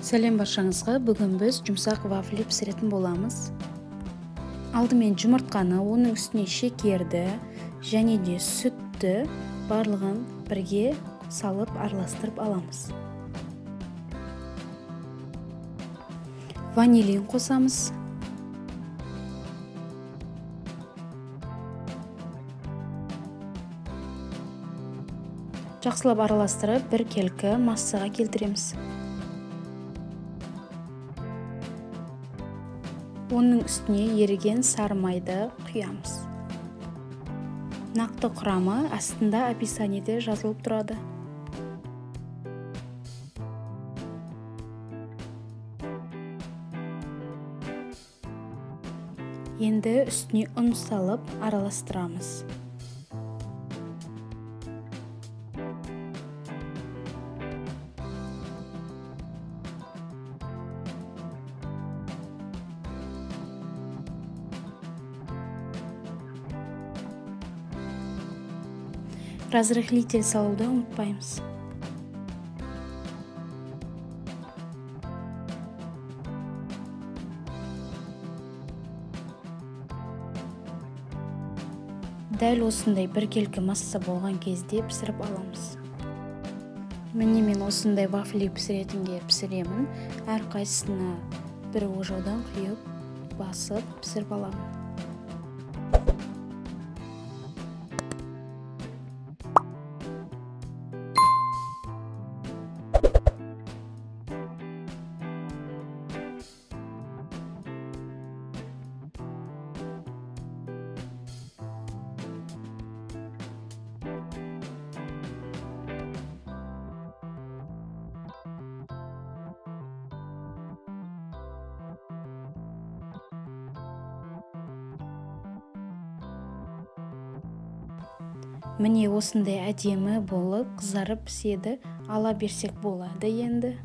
Сәлем баршаңызға, бүгін біз жұмсақ вафли пісіретін боламыз. Алдымен жұмыртқаны, оның үстіне шекерді және де сүтті барлығын бірге салып араластырып аламыз. Ванилин қосамыз. Жақсылап араластырып, бір келкі массаға келтіреміз. Оның үстіне еріген сары майды құямыз. Нақты құрамы астында описаниеде жазылып тұрады. Енді үстіне ұн салып араластырамыз. Разрыхлитель салуды ұмытпаймыз. Дәл осындай бір келкі масса болған кезде пісіріп аламыз. Міне мен осындай вафли пісіретінге пісіремін. Әр қайсысына бір ожаудан құйып, басып пісіріп аламын. Міне осындай әдемі болып қызарып піседі, ала берсек болады енді.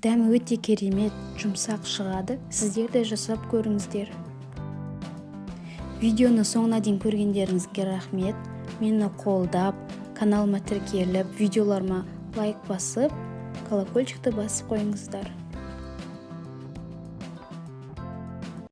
Дәмі өте керемет, жұмсақ шығады. Сіздер де жасап көріңіздер. Видеоны соңына дейін көргендеріңізге рахмет. Мені қолдап, каналыма тіркеліп, видеоларыма лайк басып, колокольчикті басып қойыңыздар.